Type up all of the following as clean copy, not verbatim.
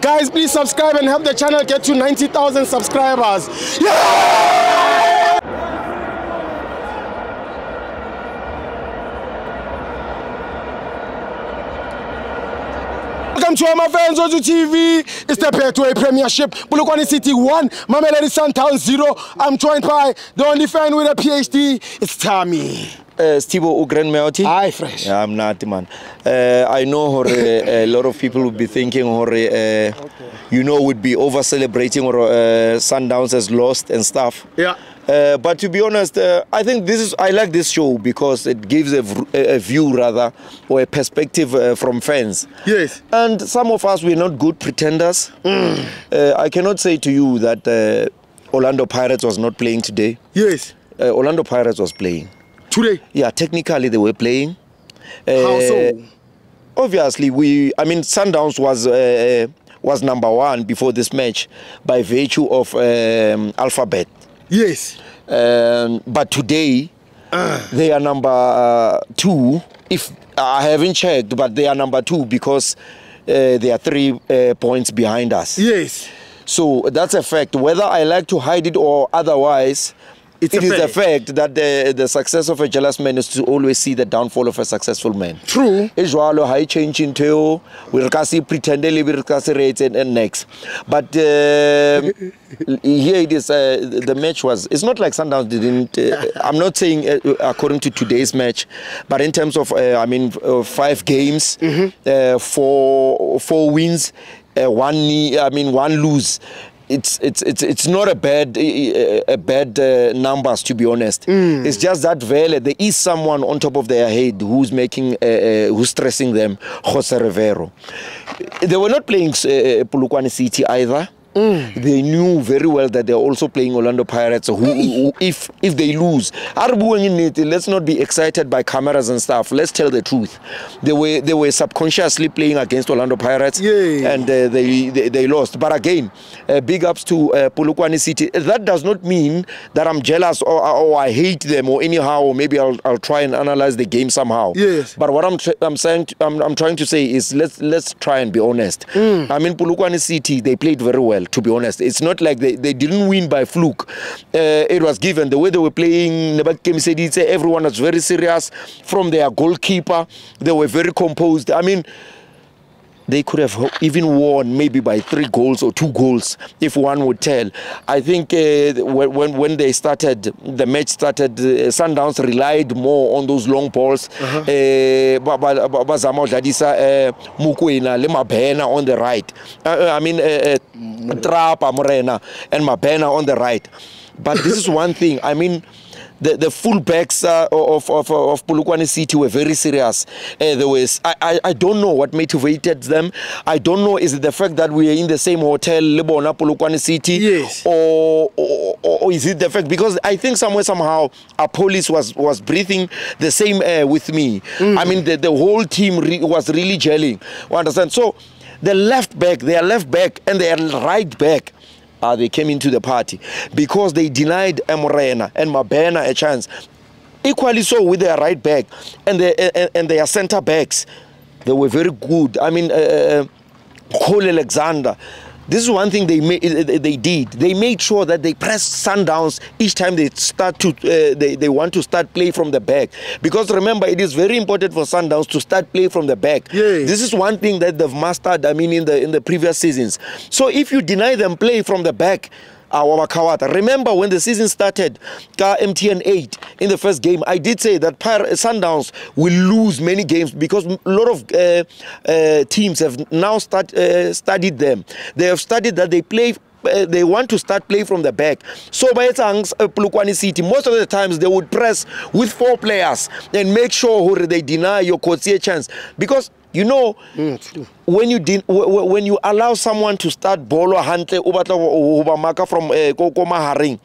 Guys, please subscribe and help the channel get to 90,000 subscribers. Yeah! Welcome to my FANS Wethu TV. It's the Betway Premiership. Polokwane City 1, Mamelodi Sundowns 0. I'm joined by the only fan with a PhD. It's Tommy. Stibo Ugrenmeoti. Hi, fresh. Yeah, I'm not, man. I know a lot of people would be thinking, you know, would be over celebrating or Sundowns has lost and stuff. Yeah. But to be honest, I think I like this show because it gives a view rather, or a perspective from fans. Yes. And some of us, we're not good pretenders. I cannot say to you that Orlando Pirates was not playing today. Yes. Orlando Pirates was playing. Today? Yeah, technically they were playing. How so? Obviously, Sundowns was number 1 before this match by virtue of alphabet. Yes. But today, they are number 2. If I haven't checked, but they are number 2 because they are 3 points behind us. Yes. So that's a fact. Whether I like to hide it or otherwise, it is a fact that the success of a jealous man is to always see the downfall of a successful man. True. High change into we see pretend and next. But here it is. The match was. It's not like Sundowns didn't. I'm not saying according to today's match, but in terms of 5 games, 4 wins, 1 lose. It's not a bad numbers, to be honest. It's just that there is someone on top of their head who's making who's stressing them. Jose Rivero. They were not playing Polokwane City either. They knew very well that they're also playing Orlando Pirates. Who if they lose, let's not be excited by cameras and stuff. Let's tell the truth. They were subconsciously playing against Orlando Pirates, and they lost. But again, big ups to Polokwane City. That does not mean that I'm jealous or I hate them or anyhow. Or maybe I'll try and analyze the game somehow. Yes. But what I'm trying to say is let's try and be honest. Polokwane City, they played very well. To be honest, it's not like they didn't win by fluke. It was given the way they were playing. Everyone was very serious. From their goalkeeper, they were very composed. They could have even won maybe by 3 goals or 2 goals, if one would tell. I think when they started, the match started, Sundowns relied more on those long balls. Mukwena, Mabena on the right. Trapa, Morena, and Mabena on the right. But this is one thing. The full backs of Polokwane City were very serious. I don't know what motivated them. I don't know, is it the fact that we are in the same hotel, Lebona, Polokwane City? Yes. Or is it the fact, because I think somehow our police was breathing the same air with me. The whole team was really gelling. You understand? So their left back and their right back, they came into the party because they denied Morena and Mabena a chance. Equally so with their right back and their centre backs. They were very good. Cole Alexander. This is one thing they did. They made sure that they pressed Sundowns each time they start to they want to start play from the back. Because remember, it is very important for Sundowns to start play from the back. Yes. This is one thing that they've mastered. In the previous seasons. So if you deny them play from the back, remember when the season started, MTN 8 in the first game, I did say that Sundowns will lose many games because a lot of teams have now studied them. They have studied that they play. They want to start play from the back. So by Polokwane City, most of the times they would press with 4 players and make sure they deny your coach a chance. Because when you allow someone to start ball or hunter from Kokomaharing,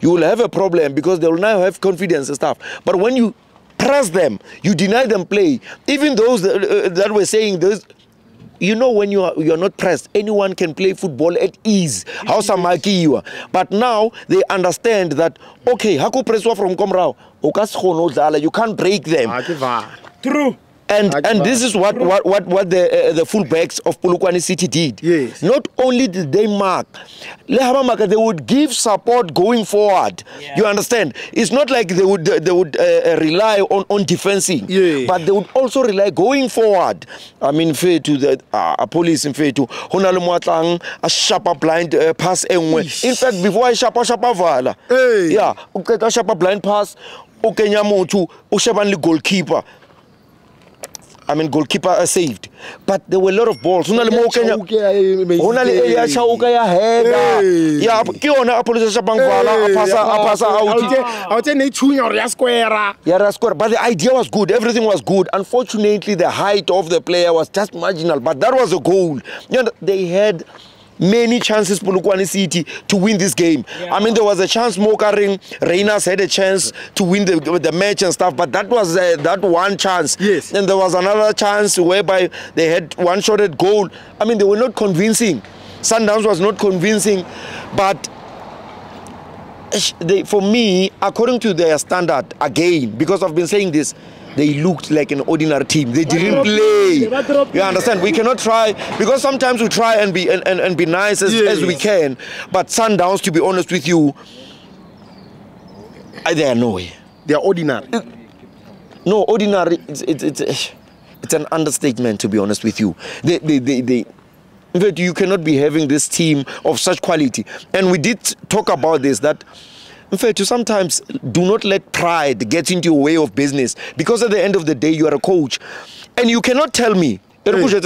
you will have a problem because they will now have confidence and stuff. But when you press them, you deny them play. Even those that were saying those. When you're not pressed, anyone can play football at ease. But now they understand that, okay, Haku press from Komrao, you can't break them. True. And this is what the fullbacks of Polokwane City did. Yes. Not only did they mark, they would give support going forward. Yeah. You understand? It's not like they would rely on defending, but they would also rely going forward. I mean, fair to the police and fair to Honale Moatlang, a sharper blind pass. In fact, before I sharper vala, yeah, a sharper blind pass. Okenya Motu, Ushabanli goalkeeper. I mean, goalkeeper saved. But there were a lot of balls. Yeah, but the idea was good. Everything was good. Unfortunately, the height of the player was just marginal. But that was a goal. You know, they had many chances, Polokwane City, to win this game. Yeah. I mean, there was a chance Mokaring, Reynas had a chance to win the match and stuff, but that was that one chance. Yes. And there was another chance whereby they had one-shotted goal. I mean, they were not convincing. Sundowns was not convincing, but for me, according to their standard, again, because I've been saying this, they looked like an ordinary team. They didn't play. You understand? We cannot try, because sometimes we try and be nice as we can. But Sundowns, to be honest with you, they are nowhere. They are ordinary. No, ordinary. It's an understatement, to be honest with you. In fact, you cannot be having this team of such quality. And we did talk about this, that in fact, you sometimes do not let pride get into your way of business, because at the end of the day, you are a coach. And you cannot tell me,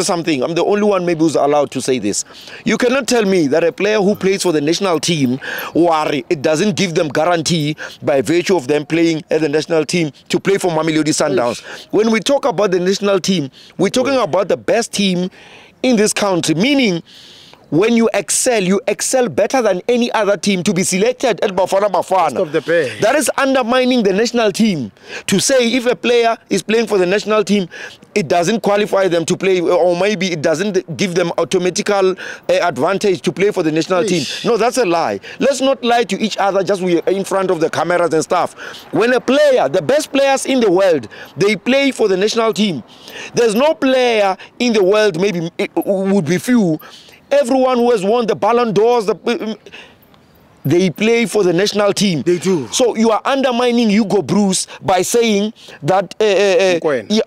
something, I'm the only one maybe who's allowed to say this. You cannot tell me that a player who plays for the national team, it doesn't give them guarantee by virtue of them playing at the national team to play for Mamelodi Sundowns. When we talk about the national team, we're talking about the best team in this country, meaning when you excel better than any other team to be selected at Bafana. That is undermining the national team. To say if a player is playing for the national team, it doesn't qualify them to play, or maybe it doesn't give them automatical advantage to play for the national team. No, that's a lie. Let's not lie to each other just in front of the cameras and stuff. When a player, the best players in the world, they play for the national team. There's no player in the world, maybe it would be few, everyone who has won the Ballon d'Ors, they play for the national team. They do. So you are undermining Hugo Bruce by saying that Mukwena,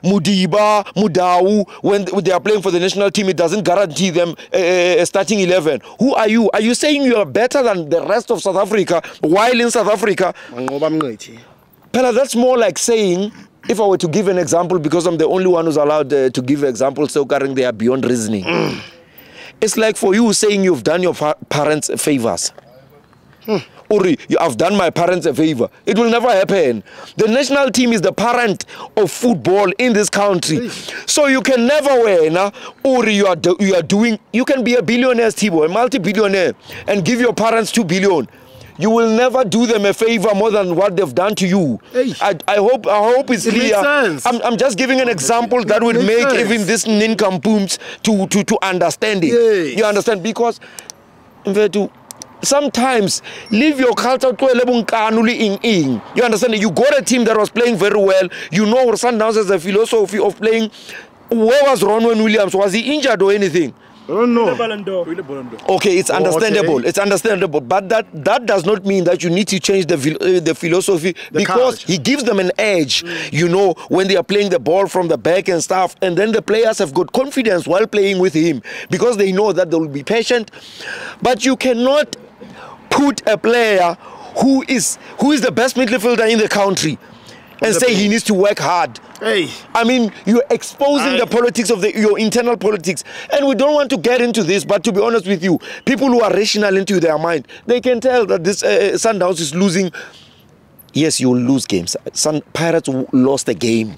Mudiba, Mudau, when they are playing for the national team, it doesn't guarantee them starting 11. Who are you? Are you saying you are better than the rest of South Africa while in South Africa? Manqoba Mngqithi. Pella, that's more like saying, if I were to give an example, because I'm the only one who's allowed to give examples, so currently they are beyond reasoning. It's like for you saying you've done your parents favors. Or I've done my parents a favor. It will never happen. The national team is the parent of football in this country. So you can never win, or you can be a billionaire, Tibo, a multi-billionaire, and give your parents 2 billion. You will never do them a favor more than what they've done to you. I hope it's clear. I'm just giving an example that would make even this nincompoops to understand it. You understand? Because sometimes leave your culture to a you understand? You got a team that was playing very well. You know, Sundowns has a philosophy of playing. Where was Ronwen Williams? Was he injured or anything? Oh no. Okay, it's understandable. Okay. It's understandable, but that does not mean that you need to change the philosophy, because he gives them an edge. You know, when they are playing the ball from the back and stuff, and then the players have got confidence while playing with him, because they know that they will be patient. But you cannot put a player who is the best midfielder in the country and say he needs to work hard. I mean, you're exposing the politics of your internal politics. And we don't want to get into this, but to be honest with you, people who are rational into their mind, they can tell that this Sundowns is losing. Yes, you will lose games. Pirates lost a game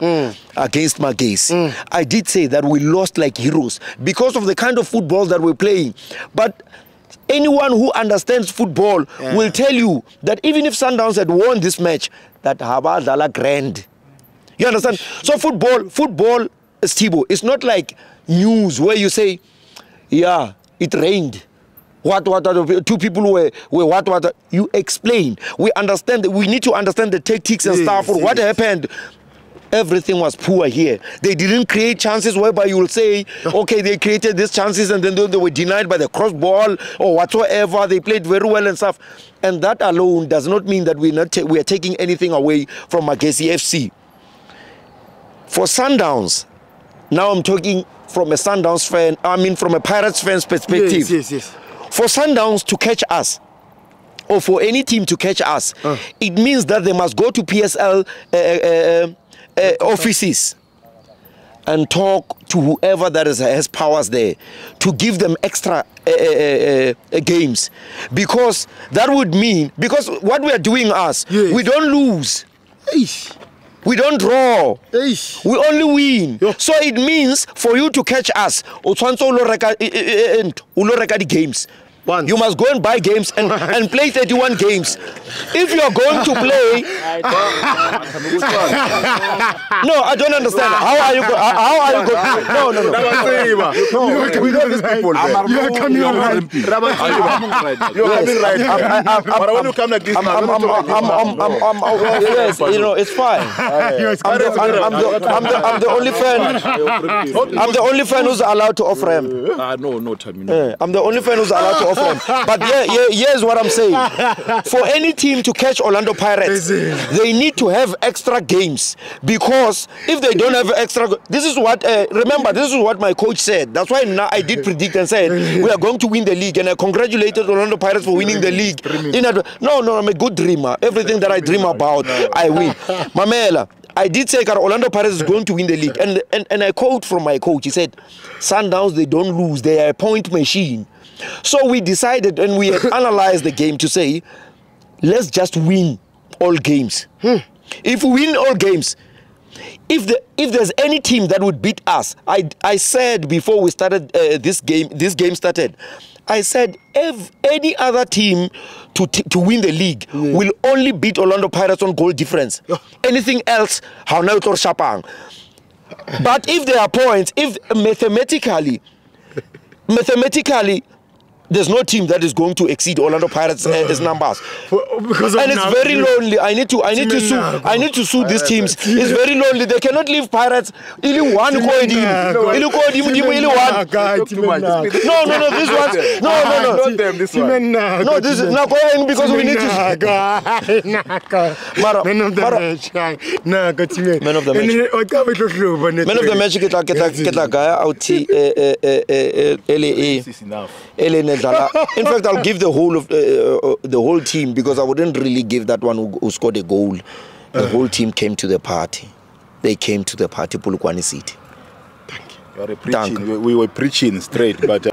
against Magesi. I did say that we lost like heroes because of the kind of football that we're playing. But anyone who understands football will tell you that even if Sundowns had won this match, that Habadala grand. You understand? So football, Stibo, it's not like news where you say, yeah, it rained. What, two people were what. You explain. We understand. We need to understand the tactics and stuff for what happened. Everything was poor here. They didn't create chances whereby you will say, okay, they created these chances and then they were denied by the cross ball or whatsoever. They played very well and stuff. And that alone does not mean that we are taking anything away from Magesi FC. For Sundowns, now I'm talking from a Sundowns fan, I mean from a Pirates fan's perspective. Yes. For Sundowns to catch us, or for any team to catch us, it means that they must go to PSL offices and talk to whoever that has powers there to give them extra games, because that would mean, because what we are doing we don't lose, we don't draw, we only win. So it means for you to catch us, the games. You must go and buy games and play 31 games. If you are going to play, no, I don't understand. How are you going? No. We know these people. You are coming right. You are coming right. But when you come like this, yes, you know, it's fine. I'm the only fan. I'm the only fan who's allowed to off ramp. No time. I'm the only fan who's allowed to off ramp. But here's what I'm saying. For any team to catch Orlando Pirates, they need to have extra games, because if they don't have extra, this is what remember, this is what my coach said. That's why now I did predict and said we are going to win the league, and I congratulated Orlando Pirates for winning the league. No, I'm a good dreamer. Everything that I dream about, I win. Mamela, I did say that Orlando Pirates is going to win the league, and I quote from my coach. He said, Sundowns, they don't lose, they are a point machine. So we decided, and we had analyzed the game to say, let's just win all games. If we win all games, if there's any team that would beat us, I said before we started this game started, I said if any other team to win the league will only beat Orlando Pirates on goal difference. Anything else, how now or Shapang. But if there are points, if mathematically, there's no team that is going to exceed Orlando Pirates' numbers, and it's very lonely. I need to sue these teams. It's very lonely. They cannot leave Pirates. No, this is not going, because we need to. Man of the match. In fact, I'll give the whole of the whole team, because I wouldn't really give that one who scored a goal. The whole team came to the party. They came to the party, Polokwane City. Thank you. We were preaching straight, but.